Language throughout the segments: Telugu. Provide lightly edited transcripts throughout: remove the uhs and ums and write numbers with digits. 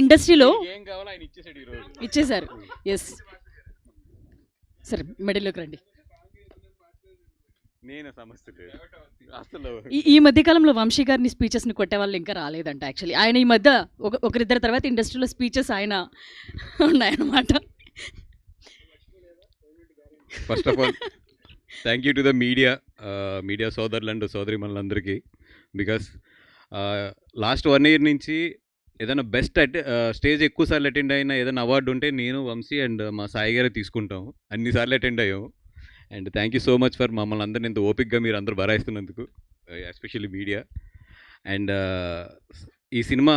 ఇండస్ట్రీలో ఇచ్చేశారు. ఎస్ సరే, మెడల్లోకి రండి. ఈ మధ్య కాలంలో వంశీ గారిని స్పీచెస్ని కొట్టే వాళ్ళు ఇంకా రాలేదంట. యాక్చువల్లీ ఆయన ఈ మధ్య ఒకరిద్దరి తర్వాత ఇండస్ట్రీలో స్పీచెస్ ఆయన ఉన్నాయన్నమాట. First of all thank you to the media సోదరులు అండ్ సోదరి మనందరికీ. బికాస్ లాస్ట్ 1 year నుంచి ఏదైనా బెస్ట్ స్టేజ్ ఎక్కువసార్లు అటెండ్ అయిన ఏదైనా అవార్డు ఉంటే నేను, వంశీ అండ్ మా సాయి గారే తీసుకుంటాం. అన్నిసార్లు అటెండ్ అయ్యాము. And thank you so much for మమ్మల్ని అందరినీ ఇంత ఓపిక్గా మీరు అందరూ భరాయిస్తున్నందుకు, ఎస్పెషల్లీ మీడియా. అండ్ ఈ సినిమా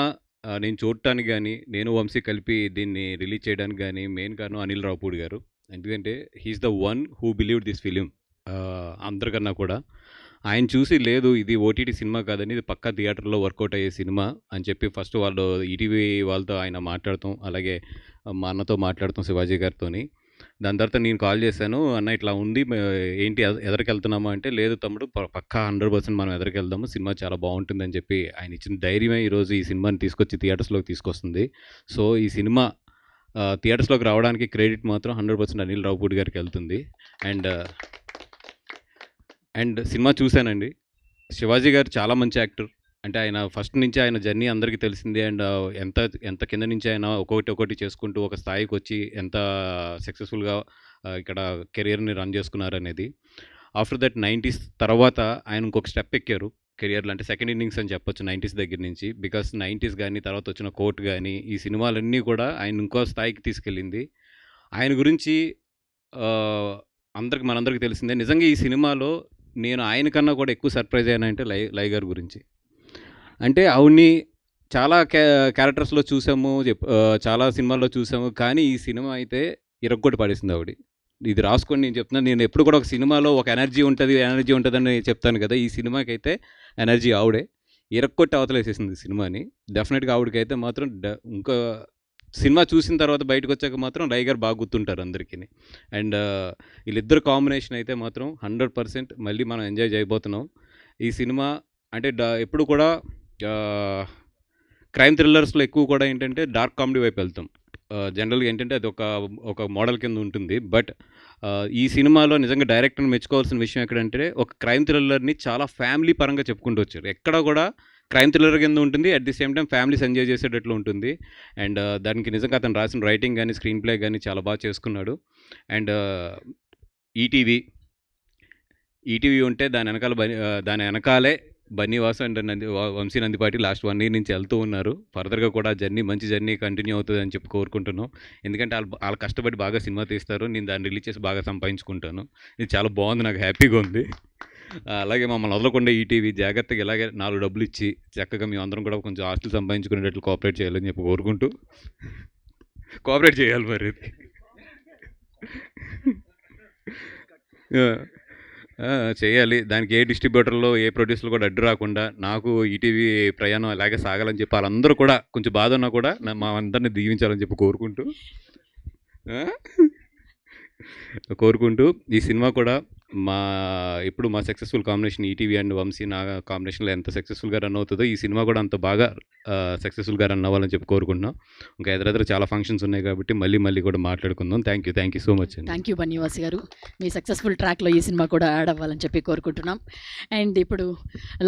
నేను చూడటానికి కానీ, నేను వంశీ కలిపి దీన్ని రిలీజ్ చేయడానికి కానీ మెయిన్ కారణం అనిల్ రావుపూడి గారు. ఎందుకంటే he's the one who believe this film. అందరికన్నా కూడా ఆయన చూసి లేదు ఇది ఓటీటీ సినిమా కాదని, ఇది పక్కా థియేటర్లో వర్కౌట్ అయ్యే సినిమా అని చెప్పి ఫస్ట్ వాళ్ళు ఈటీవీ వాళ్ళతో ఆయన మాట్లాడతాం, అలాగే మా అన్నతో మాట్లాడతాం, శివాజీ గారితోని. దాని తర్వాత నేను కాల్ చేశాను, అన్న ఇట్లా ఉంది ఏంటి ఎదరికి వెళ్తున్నామా అంటే, లేదు తమ్ముడు పక్కా 100% మనం ఎదరికి వెళ్దాము, సినిమా చాలా బాగుంటుందని చెప్పి ఆయన ఇచ్చిన ధైర్యమే ఈరోజు ఈ సినిమాని తీసుకొచ్చి థియేటర్స్లోకి తీసుకొస్తుంది. సో ఈ సినిమా థియేటర్స్లోకి రావడానికి క్రెడిట్ మాత్రం 100% అనిల్ రావుపూడి గారికి వెళ్తుంది. అండ్ సినిమా చూశానండి. శివాజీ గారు చాలా మంచి యాక్టర్. అంటే ఆయన ఫస్ట్ నుంచి ఆయన జర్నీ అందరికీ తెలిసిందే. అండ్ ఎంత కింద నుంచి ఆయన ఒక్కొక్కటి చేసుకుంటూ ఒక స్థాయికి వచ్చి ఎంత సక్సెస్ఫుల్గా ఇక్కడ కెరియర్ని రన్ చేసుకున్నారనేది. ఆఫ్టర్ దట్ 90s తర్వాత ఆయన ఇంకొక స్టెప్ ఎక్కారు కెరియర్లో. అంటే సెకండ్ ఇన్నింగ్స్ అని చెప్పొచ్చు 90s దగ్గర నుంచి. బికాస్ 90s కానీ తర్వాత వచ్చిన కోర్ట్ కానీ ఈ సినిమాలన్నీ కూడా ఆయన ఇంకో స్థాయికి తీసుకెళ్ళింది. ఆయన గురించి మనందరికీ తెలిసిందే. నిజంగా ఈ సినిమాలో నేను ఆయన కన్నా కూడా ఎక్కువ సర్ప్రైజ్ అయ్యానంటే లై గారి గురించి. అంటే ఆవిడ్ని చాలా క్యారెక్టర్స్లో చూసాము, చాలా సినిమాల్లో చూసాము, కానీ ఈ సినిమా అయితే ఇరగ్గొట్టి పడేసింది ఆవిడ. ఇది రాసుకొని నేను చెప్తున్నాను. నేను ఎప్పుడు కూడా ఒక సినిమాలో ఒక ఎనర్జీ ఉంటుందని చెప్తాను కదా. ఈ సినిమాకి అయితే ఎనర్జీ ఆవిడే ఇరక్కొట్టి అవతలేసేసింది సినిమాని. డెఫినెట్గా ఆవిడకైతే మాత్రం ఇంకా సినిమా చూసిన తర్వాత బయటకు వచ్చాక మాత్రం లై గారు బాగా గుర్తుంటారు అందరికీ. అండ్ వీళ్ళిద్దరు కాంబినేషన్ అయితే మాత్రం 100% మళ్ళీ మనం ఎంజాయ్ చేయబోతున్నాం. ఈ సినిమా అంటే ఎప్పుడు కూడా క్రైమ్ థ్రిల్లర్స్లో ఎక్కువ కూడా ఏంటంటే డార్క్ కామెడీ వైపు వెళ్తాం. జనరల్గా ఏంటంటే అది ఒక మోడల్ కింద ఉంటుంది. బట్ ఈ సినిమాలో నిజంగా డైరెక్టర్ని మెచ్చుకోవాల్సిన విషయం ఎక్కడంటే ఒక క్రైమ్ థ్రిల్లర్ని చాలా ఫ్యామిలీ పరంగా చెప్పుకుంటూ వచ్చారు. ఎక్కడ కూడా క్రైమ్ థ్రిల్లర్ కింద ఉంటుంది, at the same time families enjoy చేసేటట్లు ఉంటుంది. అండ్ దానికి నిజంగా అతను రాసిన రైటింగ్ కానీ స్క్రీన్ ప్లే కానీ చాలా బాగా చేసుకున్నాడు. అండ్ ఈటీవీ ఉంటే దాని వెనకాలే Bunny Vasu and Vamsi Nandipati last 1 year నుంచి వెళ్తూ ఉన్నారు. ఫర్దర్గా కూడా మంచి జర్నీ కంటిన్యూ అవుతుంది అని చెప్పి కోరుకుంటున్నాం. ఎందుకంటే వాళ్ళు కష్టపడి బాగా సినిమా తీస్తారు, నేను దాన్ని రిలీజ్ చేసి బాగా సంపాదించుకుంటాను. ఇది చాలా బాగుంది, నాకు హ్యాపీగా ఉంది. అలాగే మమ్మల్ని వదలకుండా ఈటీవీ జాగ్రత్తగా ఇలాగే 4 డబ్బులు ఇచ్చి చక్కగా మేము అందరం కూడా కొంచెం ఆస్తులు సంపాదించుకునేటట్లు కోఆపరేట్ చేయాలని చెప్పి కోరుకుంటూ, కోఆపరేట్ చేయాలి మరి చేయాలి. దానికి ఏ డిస్ట్రిబ్యూటర్లో ఏ ప్రొడ్యూసర్లు కూడా అడ్డు రాకుండా నాకు ఈటీవీ ప్రయాణం అలాగే సాగాలని చెప్పి వాళ్ళందరూ కూడా కొంచెం బాధ ఉన్నా కూడా మా అందరినీ దీవించాలని చెప్పి కోరుకుంటూ ఈ సినిమా కూడా ఇప్పుడు మా successful combination ETV and Vamsi నా కాంబినేషన్లో ఎంత సక్సెస్ఫుల్గా రన్ అవుతుందో ఈ సినిమా కూడా అంత బాగా సక్సెస్ఫుల్గా రన్ అవ్వాలని చెప్పి కోరుకుంటున్నాం. ఇంకా ఎదురెదురు చాలా ఫంక్షన్స్ ఉన్నాయి కాబట్టి మళ్ళీ కూడా మాట్లాడుకుందాం. థ్యాంక్ యూ సో మచ్ అండి. థ్యాంక్ యూ బన్నీవాస్ గారు. మీ సక్సెస్ఫుల్ ట్రాక్లో ఈ సినిమా కూడా యాడ్ అవ్వాలని చెప్పి కోరుకుంటున్నాం. అండ్ ఇప్పుడు